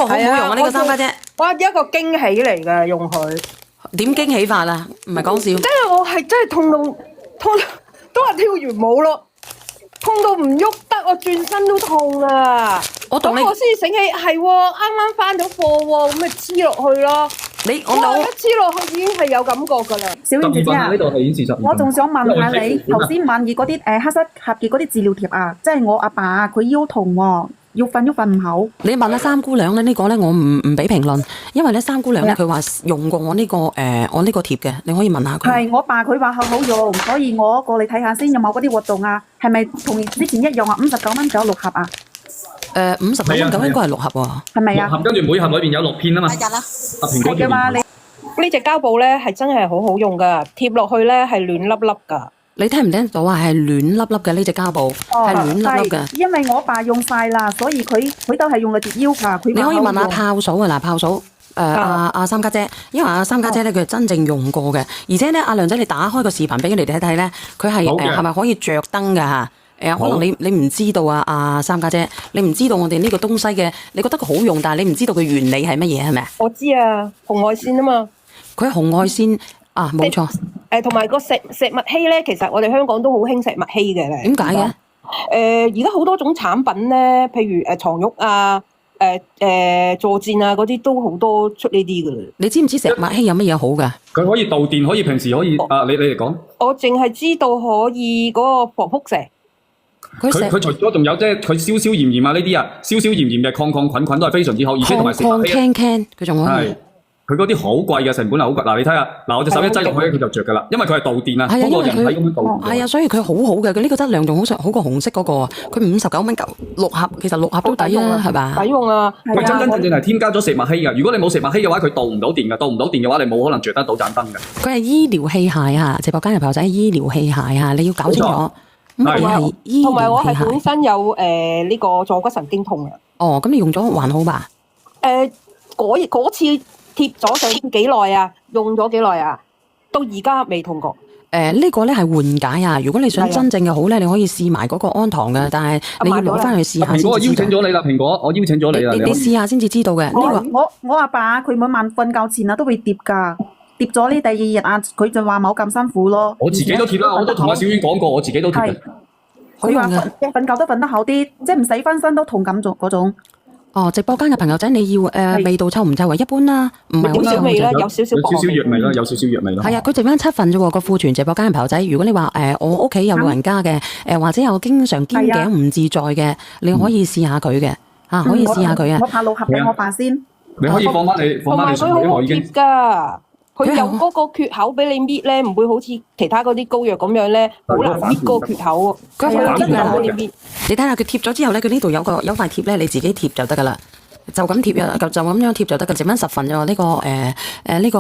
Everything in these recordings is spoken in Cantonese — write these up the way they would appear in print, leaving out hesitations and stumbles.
個好唔好用啊？呢個三家姐，哇，一個驚喜嚟㗎，用佢。點驚喜法啊？唔係講笑。即係我係真係痛到都話跳完舞咯，痛到唔喐得，我轉身都痛啊！我同你咁我先醒起，係喎，啱啱翻咗課喎，咁咪黐落去咯。我一黐落去已經係有感覺㗎啦。小燕姐姐啊，我仲想問下你，頭先問熱嗰啲黑色合結嗰啲治療貼啊，即係我阿爸佢腰痛喎。要瞓都瞓唔好。你問下三姑娘咧，呢個咧我唔俾評論，因為咧三姑娘咧佢話用過我呢個我呢個貼嘅，你可以問下佢。係我爸佢話好用，所以我過嚟睇下先有冇嗰啲活動啊？係咪同之前一樣啊？59蚊仲有6盒啊？59蚊咁應該係6盒喎。係咪啊？6盒跟住每盒裏邊有6片啊嘛。係啦。蘋果嘛？呢隻膠布咧係真係好好用㗎，貼落去咧係暖粒粒㗎。你聽唔聽到啊？係暖粒粒嘅呢隻膠布，係暖粒粒嘅。因為我爸用晒啦，所以佢都係用嚟貼腰㗎。你可以問下炮嫂啊，嗱，炮嫂，阿三家姐，因為阿三家姐咧佢係真正用過嘅，而且咧阿梁仔你打開個視頻俾佢哋睇睇咧，佢係係咪可以着燈㗎嚇？可能你唔知道啊，阿三家姐，你唔知道我哋呢個東西嘅，你覺得佢好用，但係你唔知道佢原理係乜嘢係咪啊？我知啊，紅外線啊嘛。佢係紅外線。啊，冇錯。同埋個石墨烯咧，其實我哋香港都好興石墨烯嘅咧。點解嘅？而家好多種產品咧，譬如床褥啊、坐墊啊嗰啲都好多出呢啲㗎啦。你知唔知石墨烯有乜嘢好㗎？佢可以導電，可以平時可以你嚟講。我淨係知道可以嗰個防輻射。佢除咗仲有即係佢消消炎炎啊呢啲啊，消消炎炎嘅抗菌都係非常之好，而且同埋石墨烯。佢仲可以。佢嗰啲好貴嘅成本係好貴，嗱你睇下，嗱我隻手一擠落去佢就着㗎啦，因為佢係導電啊，通過人體咁樣導電。係啊，所以佢好好嘅，佢呢個質量仲好過紅色嗰個啊，佢59蚊6盒，其實6盒都抵啊，係嘛？抵用啊！佢真正係添加咗石墨烯㗎，如果你冇石墨烯嘅話，佢導唔到電㗎，導唔到電嘅話，你冇可能着得到盞燈㗎。佢係醫療器械啊，直播間嘅朋友仔醫療器械啊，你要搞清楚。咁佢係醫療器械。同埋我係本身有呢個坐骨神經痛嘅。哦，咁你用咗還好吧？嗰次。貼咗上幾耐啊？用咗幾耐啊？到而家未痛過。呢個咧係緩解啊！如果你想真正嘅好咧，你可以試埋嗰個安糖嘅，但係你要攞翻去試下先知道。蘋果，我邀請咗你啦，蘋果，我邀請咗你啦。你試下先至知道嘅。我阿爸佢每晚瞓覺前啊都會疊㗎，疊咗呢第2日啊，佢就話冇咁辛苦咯。我自己都貼啦，我都同阿小婉講過，我自己都貼嘅。佢話瞓覺都瞓得好啲，即係唔使翻身都痛感嗰種。哦，直播間嘅朋友仔，你要味道臭唔臭啊？一般啦，唔係好少味啦，有少少藥味啦，有少少藥味啦。係啊，佢剩翻7份啫喎，個庫存直播間嘅朋友仔。如果你話我屋企有老人家嘅，或者有經常肩頸唔自在嘅，你可以試下佢嘅，可以試下佢啊。我拍6盒俾我爸先。你可以放翻你上去，因為我已經。佢有嗰個缺口俾你搣咧，唔會好似其他嗰啲膏藥咁樣咧，好難搣嗰個缺口。佢好貼㗎，可以搣。你睇下佢貼咗之後咧，佢呢度有塊貼咧，你自己貼就得㗎啦。就咁貼就咁樣貼就得㗎，剩翻10份啫喎。呢個呢個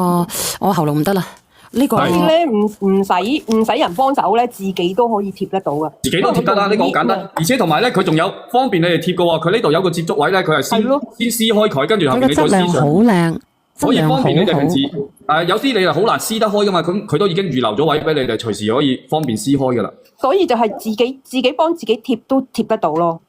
我喉嚨唔得啦。呢個咧唔使人幫手咧，自己都可以貼得到㗎。自己都貼得啦，呢個好簡單。而且同埋咧，佢仲有方便你哋貼㗎喎。佢呢度有個接觸位咧，佢係先撕開佢，跟住後面你再撕上。好靚。可以方便你哋平時有啲你係好難撕得開噶嘛，咁佢都已經預留咗位俾你哋，隨時可以方便撕開噶啦。所以就係自己幫自己貼都貼得到咯。